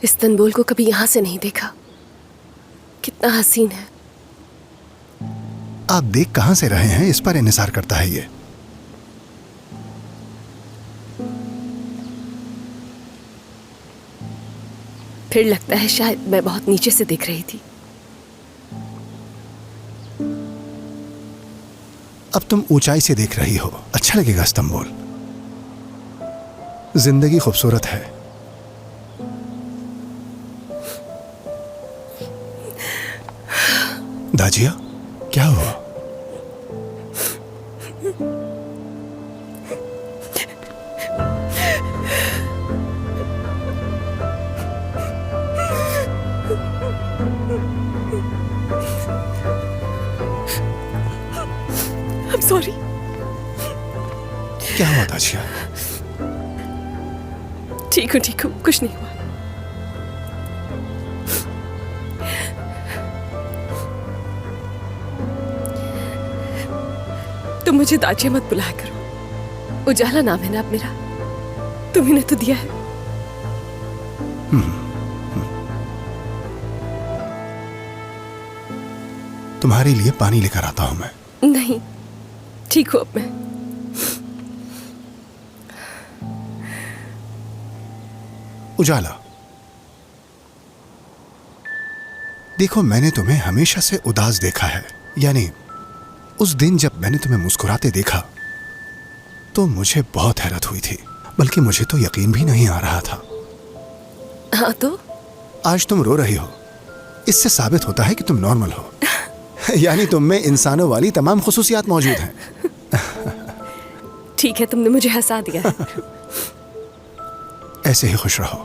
Istanbul को कभी यहां से नहीं देखा। कितना हसीन है। आप देख कहां से रहे हैं इस पर इन्हिसार करता है ये। फिर लगता है शायद मैं बहुत नीचे से देख रही थी। अब तुम ऊंचाई से देख रही हो। अच्छा लगेगा इस्तांबुल। जिंदगी खूबसूरत है। दाजिया, क्या हुआ? I'm sorry। क्या हुआ दाजिया? ठीक हूँ, कुछ नहीं हुआ। तुम मुझे दाजिया मत बुलाया करो। उजाला नाम है ना अब मेरा। तुम्ही ने तो दिया है। तुम्हारे लिए पानी लेकर आता हूं मैं। नहीं, ठीक हूं अब मैं। उजाला, देखो मैंने तुम्हें हमेशा से उदास देखा है। यानी उस दिन जब मैंने तुम्हें मुस्कुराते देखा तो मुझे बहुत हैरत हुई थी, बल्कि मुझे तो यकीन भी नहीं आ रहा था। हाँ तो? आज तुम रो रही हो, इससे साबित होता है कि तुम नॉर्मल हो। यानी तुम में इंसानों वाली तमाम खुसूसियात मौजूद हैं। ठीक है, तुमने मुझे हंसा दिया है। ऐसे ही खुश रहो।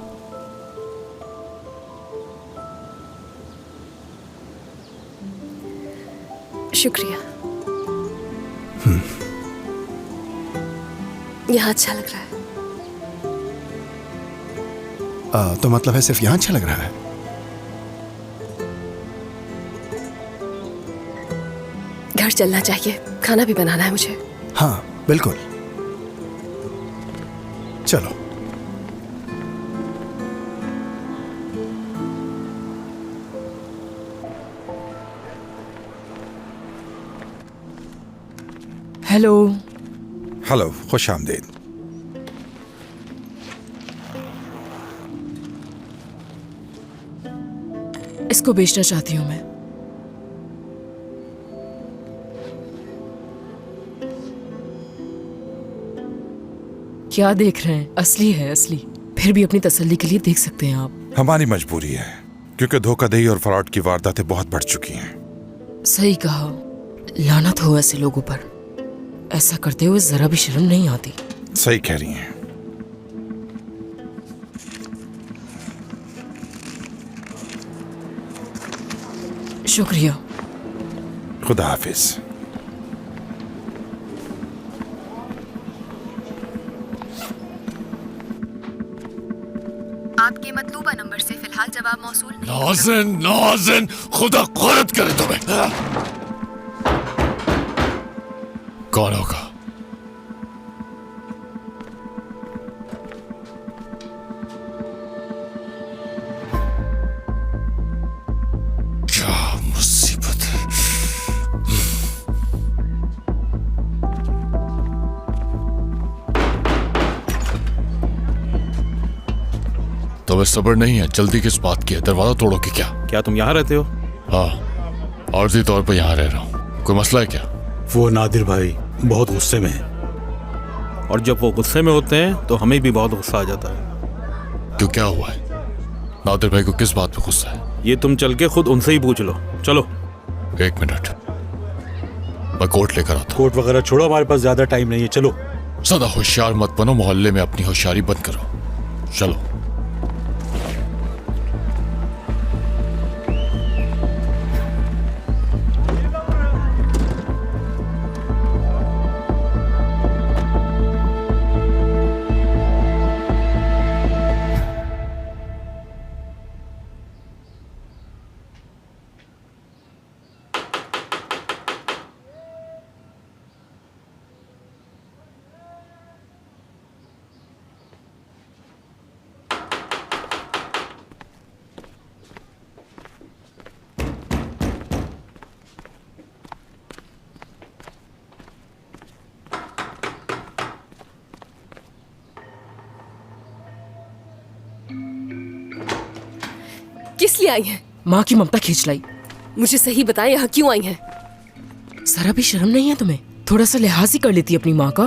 शुक्रिया। यहाँ अच्छा लग रहा है। तो मतलब है सिर्फ यहाँ अच्छा लग रहा है? घर चलना चाहिए, खाना भी बनाना है मुझे। हाँ बिल्कुल, चलो। हेलो। हेलो, खुश आमदीद। इसको बेचना चाहती हूँ मैं। क्या देख रहे हैं? असली है, असली। फिर भी अपनी तसल्ली के लिए देख सकते हैं आप। हमारी मजबूरी है, क्योंकि धोखाधड़ी और फ्रॉड की वारदातें बहुत बढ़ चुकी हैं। सही कहा। लानत हो ऐसे लोगों पर। ऐसा करते हुए जरा भी शर्म नहीं आती। सही कह रही हैं। शुक्रिया। खुदा हाफिज। आपके मतलूबा नंबर से फिलहाल जवाब मौसूल नहीं। नाज़िन, नाज़िन, खुदा ग़लत करे तुम्हें। कौन होगा? क्या मुसीबत है। तुम्हें सब्र नहीं है? जल्दी किस बात की है? दरवाजा तोड़ोगे क्या? क्या तुम यहाँ रहते हो? हाँ, आर्जी तौर पर यहाँ रह रहा हूँ। कोई मसला है क्या? वो नादिर भाई बहुत गुस्से में है, और जब वो गुस्से में होते हैं तो हमें भी बहुत गुस्सा आ जाता है। क्यों, क्या हुआ है? नादिर भाई को किस बात पे गुस्सा है? ये तुम चल के खुद उनसे ही पूछ लो। चलो। 1 मिनट, मैं कोट लेकर आता हूँ। कोट वगैरह छोड़ो, हमारे पास ज्यादा टाइम नहीं है। चलो। सदा होशियार मत बनो, मोहल्ले में अपनी होशियारी बंद करो। चलो। किस लिए आई हैं? माँ की ममता खींच लाई। मुझे सही बताएं, यहाँ क्यों आई हैं? जरा भी शर्म नहीं है तुम्हें? थोड़ा सा लिहाज ही कर लेती अपनी माँ का।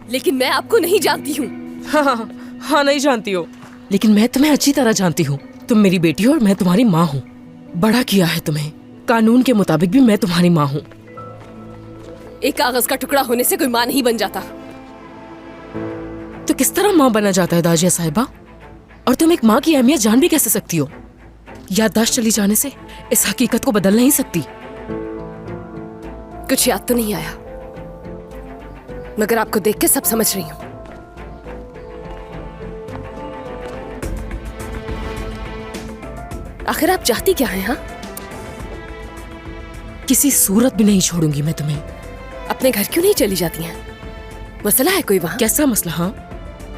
लेकिन मैं आपको नहीं जानती हूँ। हाँ नहीं जानती हो, लेकिन मैं तुम्हें अच्छी तरह जानती हूँ। तुम मेरी बेटी हो और मैं तुम्हारी माँ हूँ। बड़ा किया है तुम्हें, कानून के मुताबिक भी मैं तुम्हारी माँ हूँ। एक कागज का टुकड़ा होने से कोई माँ नहीं बन जाता। तो किस तरह माँ बना जाता है दाजिया साहिबा? और तुम एक माँ की अहमियत जान भी कैसे सकती हो? याददाश्त चली जाने से इस हकीकत को बदल नहीं सकती। कुछ याद तो नहीं आया, मगर आपको देख के सब समझ रही हूँ। आखिर आप चाहती क्या हैं? हाँ, किसी सूरत भी नहीं छोड़ूंगी मैं तुम्हें। अपने घर क्यों नहीं चली जाती हैं? मसला है कोई वहाँ? कैसा मसला? हाँ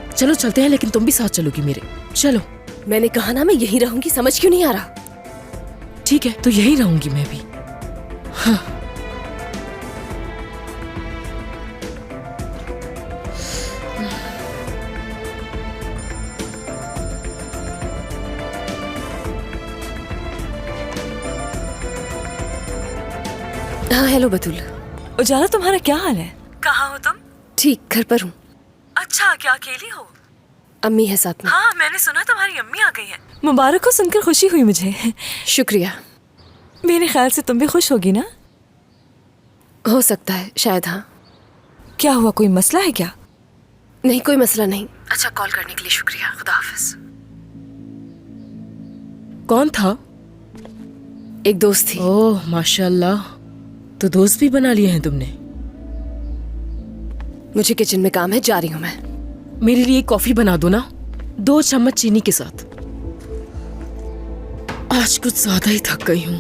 चलो चलते हैं, लेकिन तुम भी साथ चलोगी मेरे। चलो। मैंने कहा ना मैं यहीं रहूंगी, समझ क्यों नहीं आ रहा? ठीक है, तो यहीं रहूंगी मैं भी। हाँ। हाँ हेलो बतूल। उजाला तुम्हारा क्या हाल है? कहाँ हो तुम? ठीक, घर पर हूँ। अच्छा, क्या अकेली हो? अम्मी है साथ में। हाँ, मैंने सुना तुम्हारी अम्मी आ गई है। मुबारक हो, सुनकर खुशी हुई मुझे। शुक्रिया। मेरे ख्याल से तुम भी खुश होगी ना? हो सकता है, शायद। हाँ। क्या हुआ, कोई मसला है क्या? नहीं, कोई मसला नहीं। अच्छा, कॉल करने के लिए शुक्रिया। खुदा हाफिज। कौन था? एक दोस्त थी। ओह माशाल्लाह, तो दोस्त भी बना लिए हैं तुमने। मुझे किचन में काम है, जा रही हूँ मैं। मेरे लिए कॉफी बना दो ना, 2 चम्मच चीनी के साथ। आज कुछ ज्यादा ही थक गई हूँ।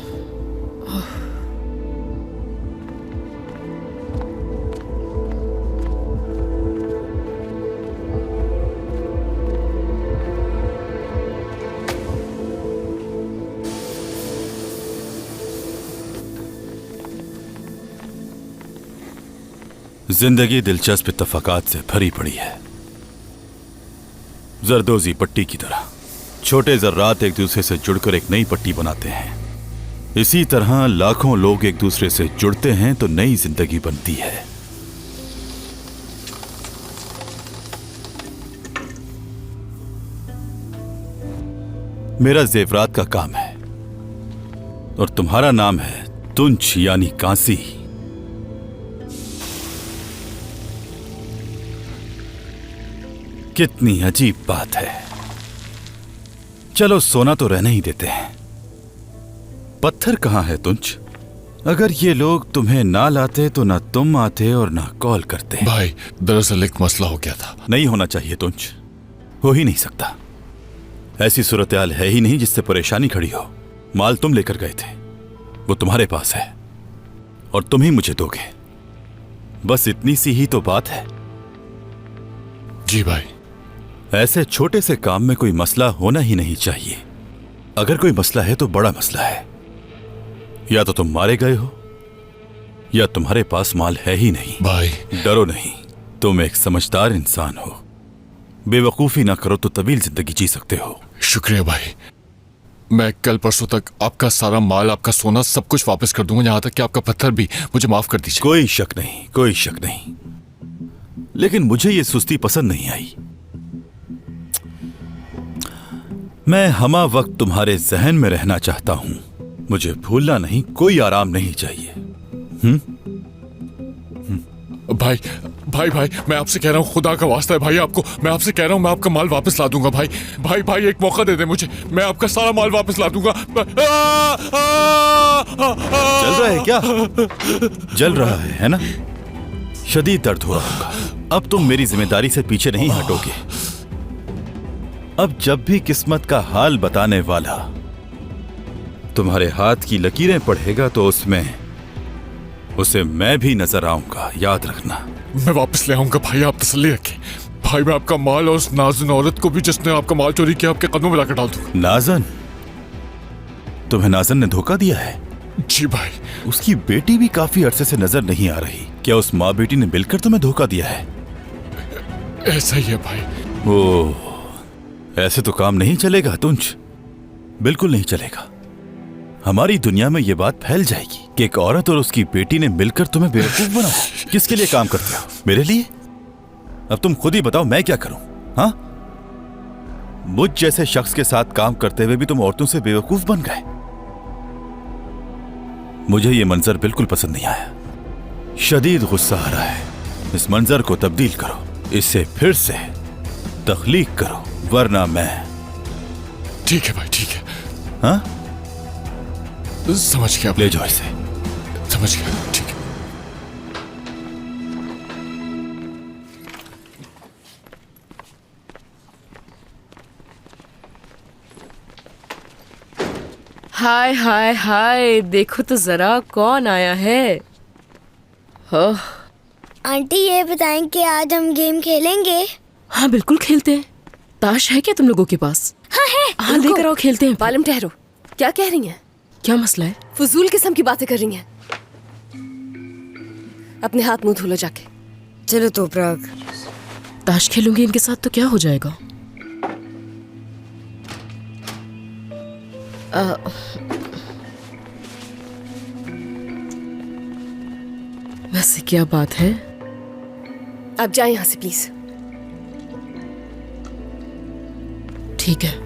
जिंदगी दिलचस्प इत्तफाकात से भरी पड़ी है, जरदोजी पट्टी की तरह। छोटे जर्रात एक दूसरे से जुड़कर एक नई पट्टी बनाते हैं। इसी तरह लाखों लोग एक दूसरे से जुड़ते हैं तो नई जिंदगी बनती है। मेरा जेवरात का काम है और तुम्हारा नाम है तुंच यानी कांसी। कितनी अजीब बात है। चलो सोना तो रहने ही देते हैं। पत्थर कहां है तुंच? अगर ये लोग तुम्हें ना लाते तो ना तुम आते और ना कॉल करते। भाई दरअसल एक मसला हो गया था। नहीं होना चाहिए तुंच, हो ही नहीं सकता। ऐसी सूरत-ए-हाल है ही नहीं जिससे परेशानी खड़ी हो। माल तुम लेकर गए थे, वो तुम्हारे पास है और तुम ही मुझे दोगे। बस इतनी सी ही तो बात है। जी भाई। ऐसे छोटे से काम में कोई मसला होना ही नहीं चाहिए। अगर कोई मसला है तो बड़ा मसला है। या तो तुम मारे गए हो या तुम्हारे पास माल है ही नहीं। भाई डरो नहीं, तुम एक समझदार इंसान हो। बेवकूफी ना करो तो तवील जिंदगी जी सकते हो। शुक्रिया भाई। मैं कल परसों तक आपका सारा माल, आपका सोना, सब कुछ वापस कर दूंगा, यहां तक कि आपका पत्थर भी। मुझे माफ कर दीजिए। कोई शक नहीं, कोई शक नहीं। लेकिन मुझे ये सुस्ती पसंद नहीं आई। मैं हमा वक्त तुम्हारे जहन में रहना चाहता हूं। मुझे भूलना नहीं, कोई आराम नहीं चाहिए। भाई भाई भाई मैं आपसे कह रहा हूँ, खुदा का वास्ता है भाई, आपको मैं आपसे कह रहा हूँ, मैं आपका माल वापस ला दूंगा भाई। भाई भाई एक मौका दे दे मुझे, मैं आपका सारा माल वापस ला दूंगा। जल रहा है क्या? जल रहा है ना? शदीद दर्द हो रहा होगा। अब तुम मेरी जिम्मेदारी से पीछे नहीं हटोगे। अब जब भी किस्मत का हाल बताने वाला तुम्हारे हाथ की लकीरें पढ़ेगा तो उसमें उसे मैं भी नजर आऊंगा, याद रखना। मैं वापस ले आऊंगा भाई, आप तसल्ली रखें। भाई मैं आपका माल और उस नाज़न औरत को भी जिसने आपका माल चोरी किया आपके कदमों में लाकर डाल दूंगा। नाज़न? तुम्हें नाज़न ने धोखा दिया है? जी भाई। उसकी बेटी भी काफी अरसे से नजर नहीं आ रही। क्या उस माँ बेटी ने मिलकर तुम्हें धोखा दिया है? ऐसा ही है भाई। ओह, ऐसे तो काम नहीं चलेगा तुंज, बिल्कुल नहीं चलेगा। हमारी दुनिया में ये बात फैल जाएगी कि एक औरत और उसकी बेटी ने मिलकर तुम्हें बेवकूफ बनाया। किसके लिए काम करते हो? मेरे लिए? अब तुम खुद ही बताओ मैं क्या करूं? हाँ, मुझ जैसे शख्स के साथ काम करते हुए भी तुम औरतों से बेवकूफ बन गए। मुझे ये मंजर बिल्कुल पसंद नहीं आया। शदीद गुस्सा आ रहा है। इस मंजर को तब्दील करो, इसे फिर से तख्लीक करो, वरना मैं। ठीक है भाई, ठीक है। हाँ, समझ गया। ले जाओ इसे। समझ गया, ठीक है। हाय हाय हाय, देखो तो जरा कौन आया है। ओह, आंटी ये बताएं कि आज हम गेम खेलेंगे? हाँ बिल्कुल खेलते हैं। ताश है क्या तुम लोगों के पास? हाँ है। हाँ लेकर आओ, खेलते हैं। बालम ठहरो, क्या कह रही हैं? क्या मसला है? फजूल किस्म की बातें कर रही हैं। अपने हाथ मुंह धो लो जाके। चलो तो प्राग। ताश खेलूंगी इनके साथ तो क्या हो जाएगा? वैसे क्या बात है? आप जाएं यहां से प्लीज। ठीक है।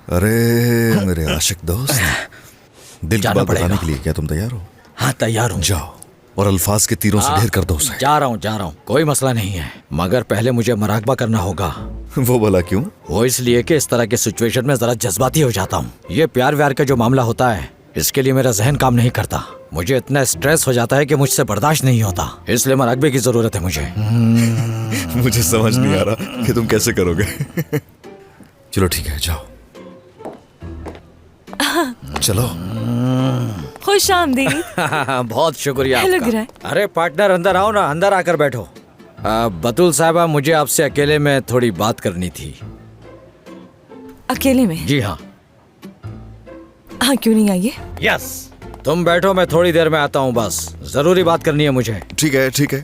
अरे मेरे आशिक दोस्त, दिल की बात बताने के लिए क्या तुम तैयार हो? हाँ तैयार हूँ। जाओ और अल्फाज के तीरों से ढेर कर दो उसे। जा रहा हूँ, कोई मसला नहीं है, मगर पहले मुझे मुराकबा करना होगा। वो भला क्यों? वो इसलिए कि इस तरह के सिचुएशन में जरा जज्बाती हो जाता हूँ। ये प्यार व्यार का जो मामला होता है, इसके लिए मेरा जहन काम नहीं करता। मुझे इतना स्ट्रेस हो जाता है कि मुझसे बर्दाश्त नहीं होता, इसलिए मुराकबे की जरूरत है मुझे। मुझे समझ नहीं आ रहा कि तुम कैसे करोगे। चलो ठीक है, जाओ चलो। खुश आमदीद। बहुत शुक्रिया लग आपका। रहा है। अरे पार्टनर अंदर आओ ना, अंदर आकर बैठो। बतूल साहबा, मुझे आपसे अकेले में थोड़ी बात करनी थी। अकेले में? जी हाँ। हाँ क्यों नहीं, आइए। यस, तुम बैठो, मैं थोड़ी देर में आता हूँ, बस जरूरी बात करनी है मुझे। ठीक है ठीक है।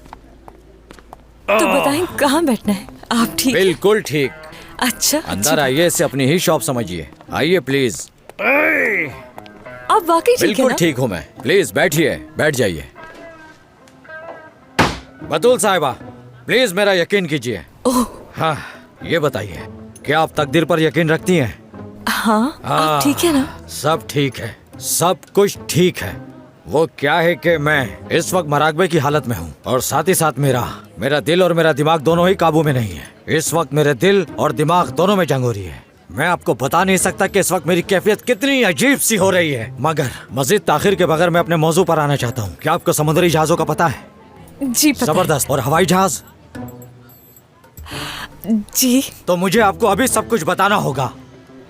तो बताएं कहाँ बैठना है? आप ठीक? बिल्कुल ठीक। अच्छा अंदर आइए, इसे अपनी ही शॉप समझिए। आइए प्लीज। आप वाकई ठीक है बिल्कुल ना? ठीक हूँ मैं। प्लीज बैठिए, बैठ जाइए। बतूल साहिबा, प्लीज मेरा यकीन कीजिए। ओह। हाँ, ये बताइए, क्या आप तकदीर पर यकीन रखती हैं? हाँ, आप ठीक है ना? सब ठीक है, सब कुछ ठीक है। वो क्या है कि मैं इस वक्त मुराकबे की हालत में हूँ, और साथ ही साथ मेरा दिल और मेरा दिमाग दोनों ही काबू में नहीं है। इस वक्त मेरे दिल और दिमाग दोनों में जंग हो रही है। मैं आपको बता नहीं सकता कि इस वक्त मेरी कैफियत कितनी अजीब सी हो रही है, मगर मजीद ताखिर के बगैर मैं अपने मौजू पर आना चाहता हूँ। क्या आपको समुद्री जहाजों का पता है? जी पता है। जबरदस्त। और हवाई जहाज? जी। तो मुझे आपको अभी सब कुछ बताना होगा,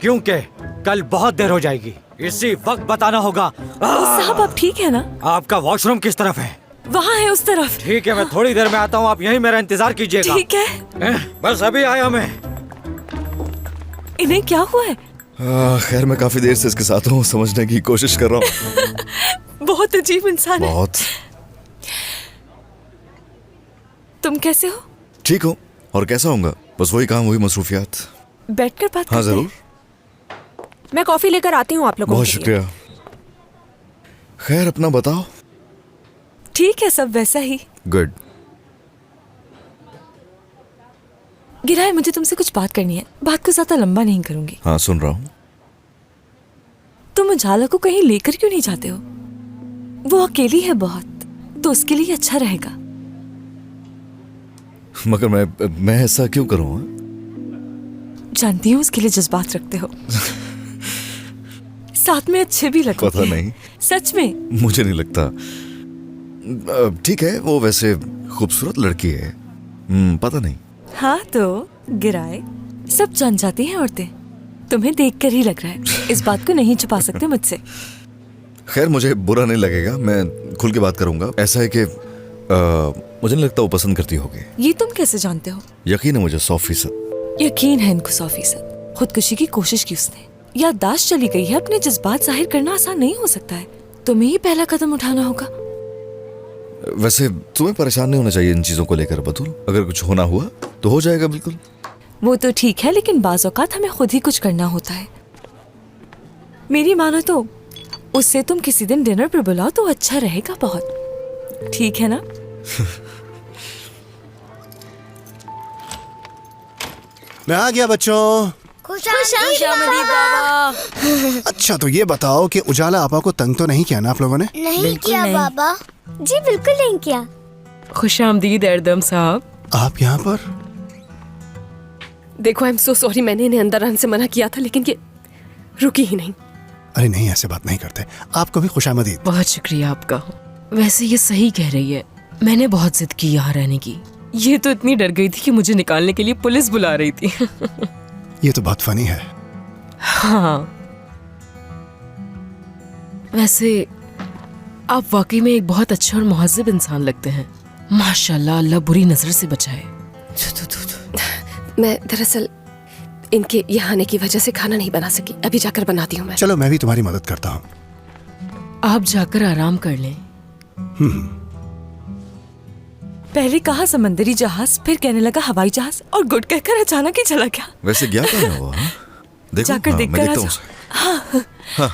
क्योंकि कल बहुत देर हो जाएगी। इसी वक्त बताना होगा। साहब आप ठीक है ना? आपका वॉशरूम किस तरफ है? वहाँ है, उस तरफ। ठीक है, मैं थोड़ी देर में आता हूँ, आप यहीं मेरा इंतजार कीजिएगा। ठीक है। बस अभी आया मैं। इन्हें क्या हुआ है? खैर मैं काफी देर से इसके साथ हूँ, समझने की कोशिश कर रहा हूँ। बहुत अजीब इंसान है। बहुत। तुम कैसे हो? ठीक हूँ, और कैसा होऊंगा? बस वही काम, वही मसरूफियात। बैठकर बात हाँ करते हैं। जरूर। मैं कॉफी लेकर आती हूँ आप लोगों बहुत के लिए। शुक्रिया। खैर अपना बताओ। ठीक है, सब वैसा ही। गुड। गिराए, मुझे तुमसे कुछ बात करनी है। बात को ज्यादा लंबा नहीं करूंगी। हाँ सुन रहा हूँ। तुम उजाला को कहीं लेकर क्यों नहीं जाते हो? वो अकेली है बहुत, तो उसके लिए अच्छा रहेगा। मगर मैं ऐसा क्यों करूँ? जानती हूँ उसके लिए जज्बात रखते हो। साथ में अच्छे भी लगते पता नहीं, सच में। मुझे नहीं लगता। ठीक है, वो वैसे खूबसूरत लड़की है। पता नहीं। हाँ तो गिराए, सब जान जाती हैं औरतें। तुम्हें देखकर ही लग रहा है, इस बात को नहीं छुपा सकते मुझसे। खैर मुझे बुरा नहीं लगेगा, मैं खुल के बात करूंगा। ऐसा है कि मुझे नहीं लगता वो पसंद करती होगी। ये तुम कैसे जानते हो? यकीन है मुझे 100%। यकीन है इनको 100%। खुदकुशी की कोशिश की उसने, याददाश्त चली गई है, अपने जज्बात जाहिर करना आसान नहीं हो सकता है। तुम्हें ही पहला कदम उठाना होगा। वैसे तुम्हें परेशान नहीं होना चाहिए इन चीजों को लेकर बतूल। अगर कुछ होना हुआ तो हो जाएगा बिल्कुल। वो तो ठीक है, लेकिन बाज़ औक़ात हमें खुद ही कुछ करना होता है। मेरी मानो तो उससे तुम किसी दिन डिनर पर बुलाओ तो अच्छा रहेगा बहुत। ठीक है ना? मैं आ गया बच्चों। खुशामदीद बाबा। अच्छा तो ये बताओ कि उजाला आपा को तंग तो नहीं किया ना आप लोगों ने? नहीं किया बाबा जी, बिल्कुल नहीं किया। खुशामदीद एरदम साहब। आप यहाँ पर? देखो आई एम सो सॉरी, मैंने इन्हें अंदर आने से मना किया था लेकिन ये रुकी ही नहीं। अरे नहीं, ऐसे बात नहीं करते। आपको भी खुशामदीद। बहुत शुक्रिया आपका। वैसे ये सही कह रही है, मैंने बहुत जिद की यहाँ रहने की। ये तो इतनी डर गई थी कि मुझे निकालने के लिए पुलिस बुला रही थी। ये तो बहुत फनी है। हाँ, वैसे आप वाकई में एक बहुत अच्छे और मुहज़्ज़िब इंसान लगते हैं। माशाल्लाह, अल्लाह बुरी नजर से बचाए। मैं दरअसल इनके यहाँ आने की वजह से खाना नहीं बना सकी, अभी जाकर बनाती हूँ मैं। चलो मैं भी तुम्हारी मदद करता हूँ। आप जाकर आराम कर लें। पहले कहा समंदरी जहाज, फिर कहने लगा हवाई जहाज, और गुड कहकर अचानक ही चला गया। वैसे गया कहाँ हुआ? देखो, जाकर हाँ, देखकर मैं आ देखता जाओ। हूँ। हाँ।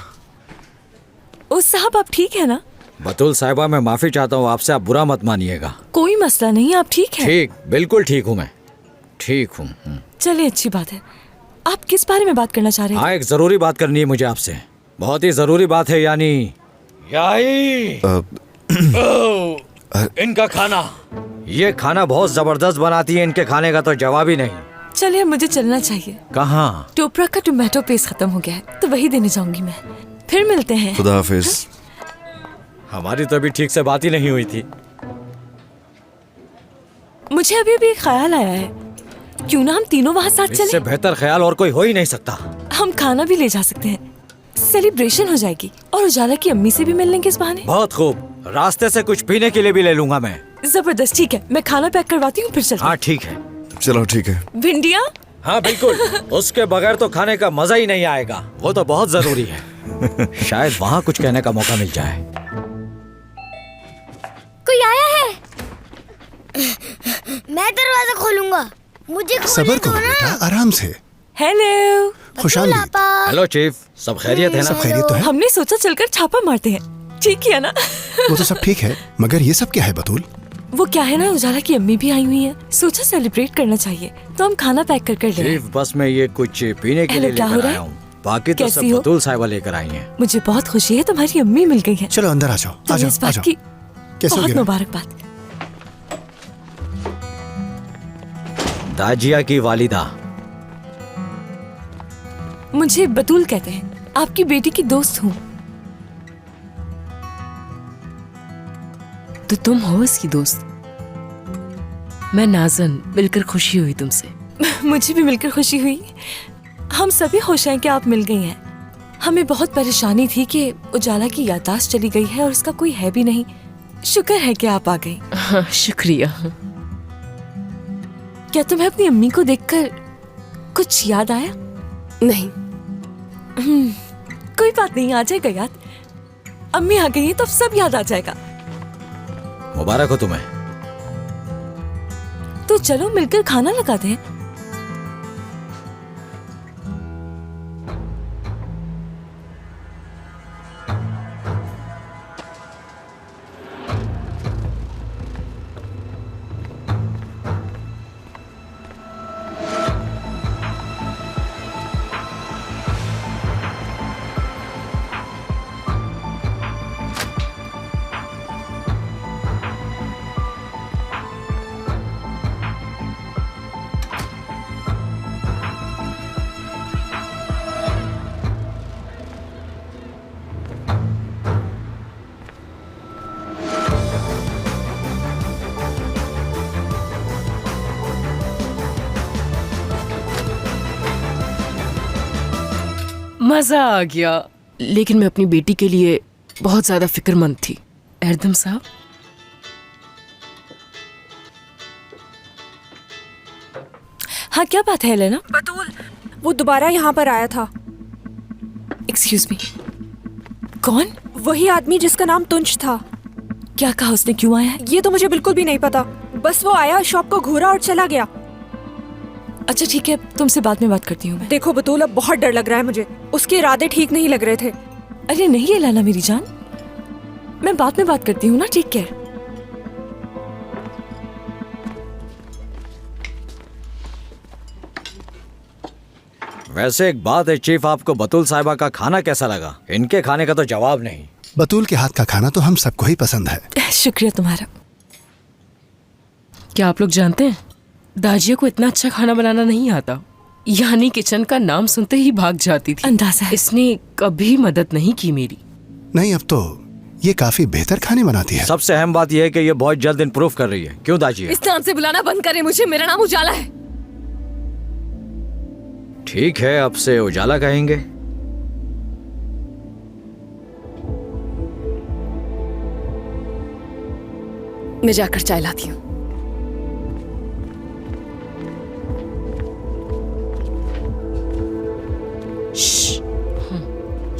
ओ साहब, आप ठीक है ना? बतूल साहिबा, मैं माफी चाहता हूँ आपसे, आप बुरा मत मानिएगा। कोई मसला नहीं, आप ठीक है? ठीक, बिल्कुल ठीक हूँ मैं, ठीक हूँ। चलिए, अच्छी बात है। आप किस बारे में बात करना चाह रहे हैं? हाँ, एक जरूरी बात करनी है मुझे आपसे, बहुत ही जरूरी बात है। यानी इनका खाना, ये खाना बहुत जबरदस्त बनाती है, इनके खाने का तो जवाब ही नहीं। चलिए, मुझे चलना चाहिए। कहाँ? टोपरा का टोमेटो पेस्ट खत्म हो गया है, तो वही देने जाऊंगी मैं। फिर मिलते हैं। खुदा हाफिज। हमारी तो अभी ठीक से बात ही नहीं हुई थी। मुझे अभी भी एक ख्याल आया है, क्यों ना हम तीनों वहाँ साथ इससे चलें? बेहतर ख्याल और कोई हो ही नहीं सकता। हम खाना भी ले जा सकते हैं, सेलिब्रेशन हो जाएगी, और उजाला की अम्मी से भी मिल लेंगे इस बहाने। बहुत खूब, रास्ते से कुछ पीने के लिए भी ले लूंगा मैं। जबरदस्त, ठीक है, मैं खाना पैक करवाती हूँ, फिर चलते हैं। हाँ ठीक है। चलो ठीक है। भिंडिया? हाँ बिल्कुल, उसके बगैर तो खाने का मजा ही नहीं आएगा, वो तो बहुत जरूरी है। शायद वहाँ कुछ कहने का मौका मिल जाए। कोई आया है? मैं दरवाजा खोलूंगा, मुझे सबर खोलने करो दो बेटा, ना। आराम से। हेलो, खुशामदीद। हेलो चीफ, सब खैरियत है ना? सब खैरियत तो है? हमने सोचा चलकर छापा मारते हैं, ठीक किया ना? वो तो सब ठीक है, मगर ये सब क्या है बतूल? वो क्या है ना, उजाला की अम्मी भी आई हुई है, सोचा सेलिब्रेट करना चाहिए, तो हम खाना पैक कर ले। चीफ, बस मैं ये कुछ पीने के हेलो, लिए क्या हो लेकर रहा आया है? हूँ, बाकी तो सब कैसी हो? बतूल साहिबा लेकर आई हैं। मुझे बहुत खुशी है, तुम्हारी अम्मी मिल गई है। चलो अंदर आ जाओ, आ तुम्हें इस जाओ, आ बात जाओ। की कैसे हो बहुत गिरा? मुबारकबाद। दाजिया की वालिदा। मुझे बतूल कहते हैं, आपकी बेटी की दोस्त हूँ। तो तुम हो इसकी दोस्त? मैं नाज़न, मिलकर खुशी हुई तुमसे। मुझे भी मिलकर खुशी हुई। हम सभी खुश हैं कि आप मिल गई हैं। हमें बहुत परेशानी थी कि उजाला की याददाश्त चली गई है और उसका कोई है भी नहीं। शुक्र है कि आप आ गई। हाँ, शुक्रिया। क्या तुम्हें अपनी अम्मी को देखकर कुछ याद आया? नहीं। कोई बात नहीं, आ जाएगा याद। अम्मी आ गई है तो सब याद आ जाएगा। मुबारक हो तुम्हें। तो चलो मिलकर खाना लगाते हैं। मजा आ गया, लेकिन मैं अपनी बेटी के लिए बहुत ज्यादा फिक्रमंद थी। एरदम साहब, हाँ क्या बात है लेना? बतूल, वो दोबारा यहाँ पर आया था। एक्सक्यूज मी, कौन? वही आदमी जिसका नाम तुंज था। क्या कहा उसने, क्यों आया है? ये तो मुझे बिल्कुल भी नहीं पता, बस वो आया, शॉप को घूरा और चला गया। अच्छा ठीक है, तुमसे बाद में बात करती हूँ मैं। देखो बतूल, अब बहुत डर लग रहा है मुझे, उसके इरादे ठीक नहीं लग रहे थे। अरे नहीं है लाला मेरी जान, मैं बाद में बात करती हूँ ना, टेक केयर। वैसे एक बात है चीफ, आपको बतूल साहिबा का खाना कैसा लगा? इनके खाने का तो जवाब नहीं। बतूल के हाथ का खाना तो हम सबको ही पसंद है। शुक्रिया तुम्हारा। क्या आप लोग जानते हैं, दाजिया को इतना अच्छा खाना बनाना नहीं आता, यानी किचन का नाम सुनते ही भाग जाती थी। अंदाजा है। इसने कभी मदद नहीं की मेरी। नहीं, अब तो ये काफी बेहतर खाने बनाती है। सबसे अहम बात यह है कि ये बहुत जल्द इम्प्रूव कर रही है। क्यों दाजिया? इस नाम से बुलाना बंद करें मुझे, मेरा नाम उजाला है। ठीक है, अब से उजाला कहेंगे। मैं जाकर चाय लाती हूँ।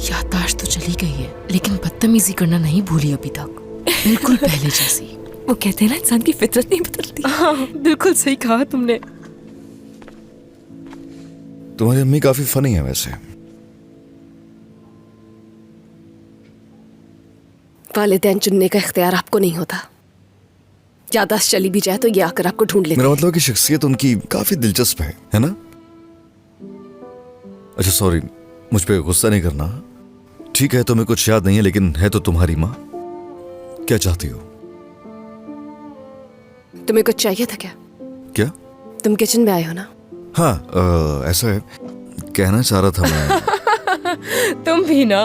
याददाश्त तो चली गई है, लेकिन बदतमीजी करना नहीं भूली अभी तक, बिल्कुल पहले जैसी। वो कहते हैं ना, इंसान की फितरत नहीं बदलती। हाँ, बिल्कुल सही कहा तुमने। तुम्हारी अम्मी काफी फनी है वैसे। वालिदैन चुनने का इख्तियार आपको नहीं होता। याददाश्त चली भी जाए तो ये आकर आपको ढूंढ लेते। मेरा मतलब कि शख्सियत उनकी काफी दिलचस्प है ना? अच्छा सॉरी, मुझ पे गुस्सा नहीं करना। ठीक है, तुम्हें कुछ याद नहीं है, लेकिन है तो तुम्हारी माँ। क्या चाहती हो? तुम्हें कुछ चाहिए था क्या? क्या? तुम किचन में आए हो ना? हाँ, ऐसा है, कहना चाह रहा था मैं। तुम भी ना।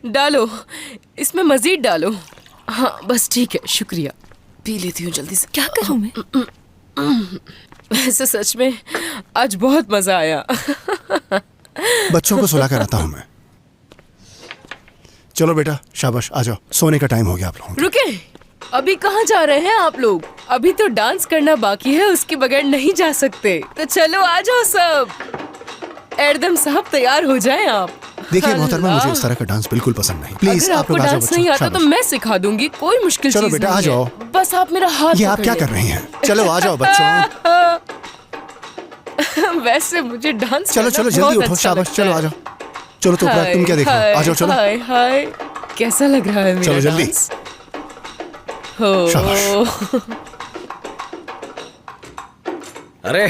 डालो, इसमें मजीद डालो। हाँ बस ठीक है, शुक्रिया। पी लेती हूँ जल्दी से। क्या करूँ मैं? वैसे सच में आज बहुत मजा आया। बच्चों को सुला कर आता हूँ मैं। चलो बेटा, शाबाश, आ जाओ, सोने का टाइम हो गया आप लोगों का। रुके, अभी कहाँ जा रहे हैं आप लोग? अभी तो डांस करना बाकी है, उसके बगैर नहीं जा सकते। तो चलो आ जाओ सब। एरदम साहब तैयार हो जाएं आप। देखिए मोहतरमा, मुझे इस तरह का डांस बिल्कुल पसंद नहीं। प्लीज अगर आप आपको लोग आ जाओ डांस नहीं बच्चों, आता तो शाबाश। मैं सिखा दूंगी, कोई मुश्किल चलो चीज बेटा, नहीं आ जाओ। है। बस आप मेरा हाथ ये आप पकड़ क्या लें। कर रही हैं? चलो आ जाओ बच्चों। वैसे मुझे डांस चलो करना चलो जल्दी बहुत उठो, अच्छा शाबाश, लगता चलो है। आ जाओ। चलो तो तुम क्या देख रहे हो? आ जाओ चलो। हाय हाय, कैसा लग रहा है मेरा चलो जल्दी। डांस? हो शाबाश। अरे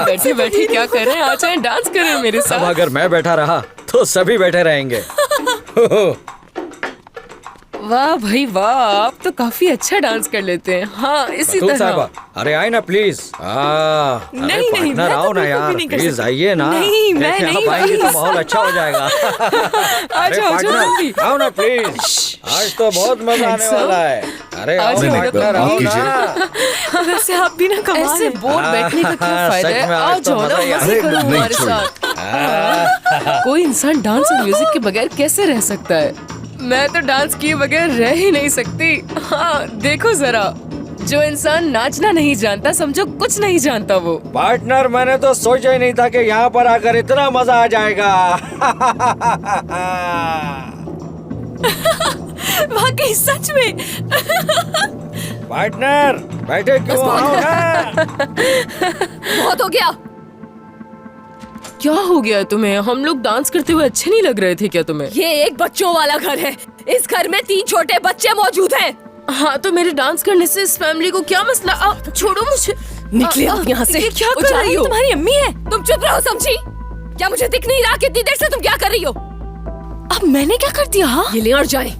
बैठे बैठे क्या कर रहे हैं? आ जाए डांस करें मेरे अब साथ। अगर मैं बैठा रहा तो सभी बैठे रहेंगे। वाह भाई वाह, आप तो काफी अच्छा डांस कर लेते हैं। हाँ इसी बतूल तरह। साहिबा, अरे आए ना प्लीज। नहीं, नहीं, पार्टनर मैं तो आओ ना बिल्कुल यार, भी नहीं कर प्लीज सकती। आइए ना। नहीं, मैं देखिए, नहीं, आप आएंगे तो please। माहौल अच्छा हो जाएगा। आ अरे जाओ, आ जाओ पार्टनर, जल्दी। आओ ना प्लीज, आज तो बहुत मजा आने Handsome। वाला है। अरे आ आओ जाओ, पार्टनर, आप आओ कीजिए। ना। वैसे आप भी ना कमाल ऐसे है। बोर बैठने का क्या हाँ, फायदा सच है? में आ आज तो जाओ ना, मजा ही आ मजे रहा है। करो नहीं, हमारे साथ। कोई इंसान डांस और म्यूजिक के बगैर कैसे रह सकता है? मैं तो डांस किए बगैर रह ही नहीं सकती। हाँ देखो जरा, जो इंसान नाचना नहीं जानता समझो कुछ नहीं जानता वो। पार्टनर, मैंने तो सोचा ही नहीं था कि यहाँ पर आकर इतना मजा आ जाएगा। वाकई सच में। पार्टनर बैठे क्यों? आओ ना। बहुत हो गया। क्या हो गया तुम्हें? हम लोग डांस करते हुए अच्छे नहीं लग रहे थे क्या तुम्हें? ये एक बच्चों वाला घर है, इस घर में 3 छोटे बच्चे मौजूद हैं। हाँ तो मेरे डांस करने से इस फैमिली को क्या मसला? छोड़ो मुझे। निकले आप यहाँ से। ये क्या कर उजाला, रही ये हो? तुम्हारी अम्मी है। तुम चुप रहो, समझी? क्या मुझे दिख नहीं रहा कितनी देर से तुम क्या कर रही हो? अब मैंने क्या कर दिया? हाँ ये ले और जाए।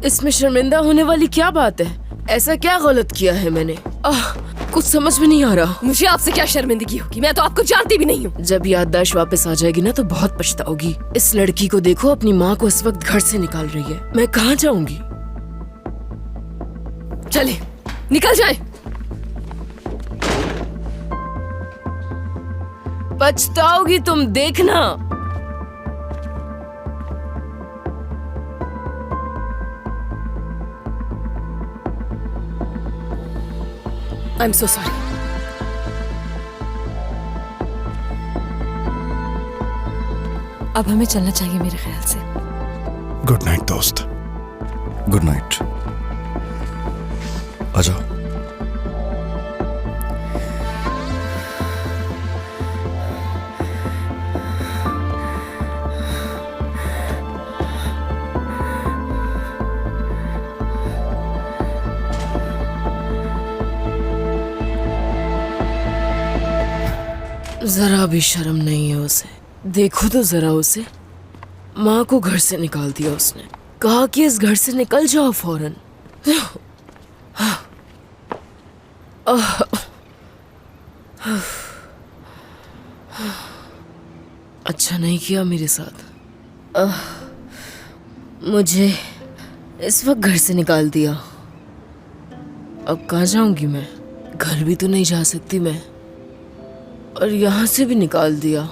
इसमें शर्मिंदा होने वाली क्या बात है? ऐसा क्या गलत किया है मैंने? कुछ समझ में नहीं आ रहा। मुझे आपसे क्या शर्मिंदगी होगी? मैं तो आपको जानती भी नहीं हूँ। जब याददाश्त वापस आ जाएगी ना तो बहुत पछताओगी। इस लड़की को देखो, अपनी माँ को इस वक्त घर से निकाल रही है। मैं कहाँ जाऊंगी? चले निकल जाए। पछताओगी तुम, देखना। I am so sorry. अब हमें चलना चाहिए मेरे ख्याल से। गुड नाइट दोस्त। Good night. आ जाओ। जरा भी शर्म नहीं है उसे। देखो तो जरा उसे, माँ को घर से निकाल दिया उसने, कहा कि इस घर से निकल जाओ फौरन। अच्छा नहीं किया मेरे साथ। मुझे इस वक्त घर से निकाल दिया। अब कहाँ जाऊंगी मैं? घर भी तो नहीं जा सकती मैं, और यहाँ से भी निकाल दिया।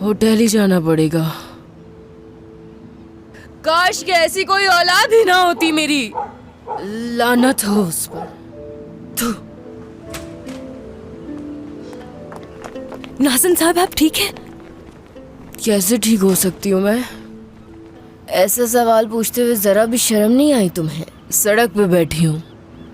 होटल ही जाना पड़ेगा। काश कि ऐसी कोई औलाद ही ना होती मेरी। लानत हो उस पर। थू। नाज़िन साहब आप ठीक हैं? कैसे ठीक हो सकती हूँ मैं? ऐसा सवाल पूछते हुए जरा भी शर्म नहीं आई तुम्हें? सड़क पे बैठी हूँ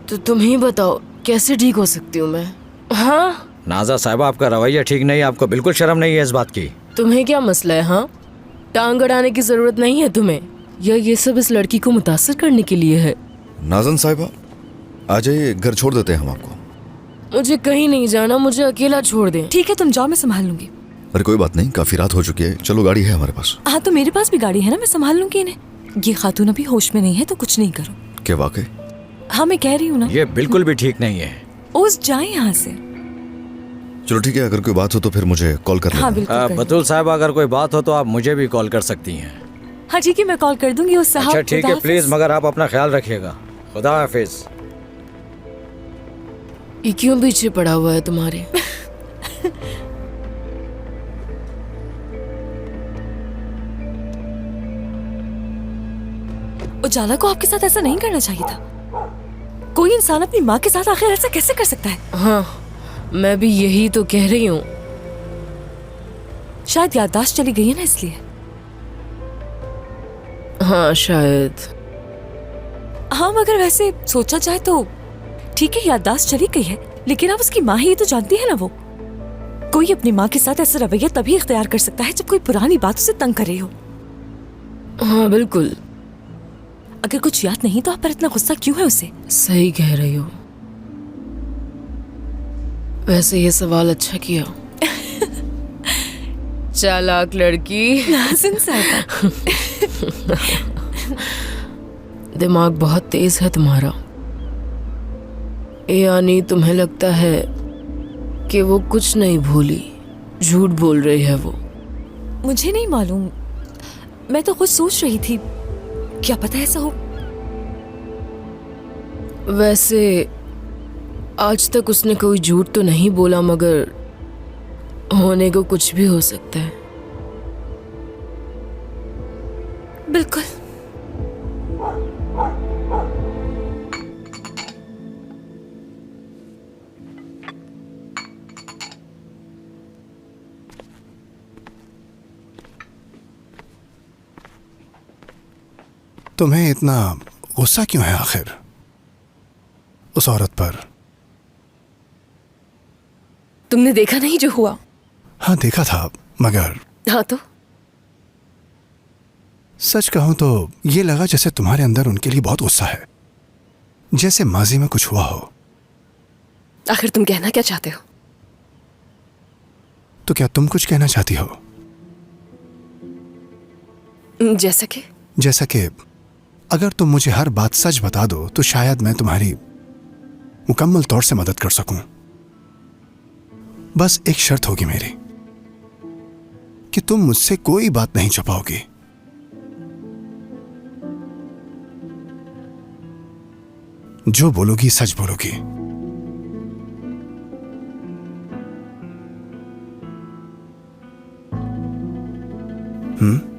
तो तुम ही बताओ कैसे ठीक हो सकती हूँ मैं? हाँ नाजा साहिबा, आपका रवैया ठीक नहीं है। आपको बिल्कुल शर्म नहीं है इस बात की। तुम्हें क्या मसला है? हाँ, टांग अड़ाने की जरूरत नहीं है तुम्हें, या ये सब इस लड़की को मुतासर करने के लिए है? नाज़न साहिबा, आ जाइए, घर छोड़ देते हैं हम आपको। मुझे कहीं नहीं जाना, मुझे अकेला छोड़ दें। ठीक है तुम जाओ, मैं संभाल लूंगी। अरे कोई बात नहीं, काफी रात हो चुकी है। चलो, गाड़ी है हमारे पास। हाँ तो मेरे पास भी गाड़ी है ना, मैं संभाल लूंगी इन्हें। ये खातून अभी होश में नहीं है तो कुछ नहीं करो। क्या वाकई? हाँ मैं कह रही हूँ ना। ये बिल्कुल भी ठीक नहीं है। ओस जाए यहाँ से। चलो ठीक है, अगर कोई बात हो तो फिर मुझे कॉल कर लेना। हाँ बिल्कुल। बतूल साहब, अगर कोई बात हो तो आप मुझे भी कॉल कर सकती हैं। हाँ ठीक है, मैं कॉल कर दूंगी उस साहब। अच्छा ठीक है, प्लीज, मगर आप अपना ख्याल रखिएगा। खुदा हाफिज। ये क्यों पीछे पड़ा हुआ है तुम्हारे? उजाला को आपके साथ ऐसा नहीं करना चाहिए था। कोई इंसान अपनी माँ के साथ आखिर ऐसा कैसे कर सकता है? हाँ, मैं भी यही तो कह रही हूँ। शायद याददाश्त चली गई है ना, इसलिए। हाँ शायद। हाँ मगर वैसे सोचा जाए तो ठीक है, याददाश्त चली गई है, लेकिन आप उसकी माँ ही तो जानती है ना। वो कोई अपनी माँ के साथ ऐसा रवैया तभी इख्तियार कर सकता है जब कोई पुरानी बात उसे तंग कर रही हो। हाँ बिल्कुल। अगर कुछ याद नहीं तो आप पर इतना गुस्सा क्यों है उसे? सही कह रही हो। वैसे ये सवाल अच्छा किया। चालाक लड़की। नाज़िन साहिबा। दिमाग बहुत तेज है तुम्हारा। यानी तुम्हें लगता है कि वो कुछ नहीं भूली, झूठ बोल रही है वो? मुझे नहीं मालूम, मैं तो खुद सोच रही थी, क्या पता ऐसा हो। वैसे आज तक उसने कोई झूठ तो नहीं बोला, मगर होने को कुछ भी हो सकता है। बिल्कुल। तुम्हें इतना गुस्सा क्यों है आखिर उस औरत पर? तुमने देखा नहीं जो हुआ? हाँ देखा था, मगर हाँ तो सच कहूं तो ये लगा जैसे तुम्हारे अंदर उनके लिए बहुत गुस्सा है, जैसे माजी में कुछ हुआ हो। आखिर तुम कहना क्या चाहते हो? तो क्या तुम कुछ कहना चाहती हो? जैसा कि अगर तुम मुझे हर बात सच बता दो तो शायद मैं तुम्हारी मुकम्मल तौर से मदद कर सकूं। बस एक शर्त होगी मेरी कि तुम मुझसे कोई बात नहीं छुपाओगी। जो बोलोगी सच बोलोगी। हम्म?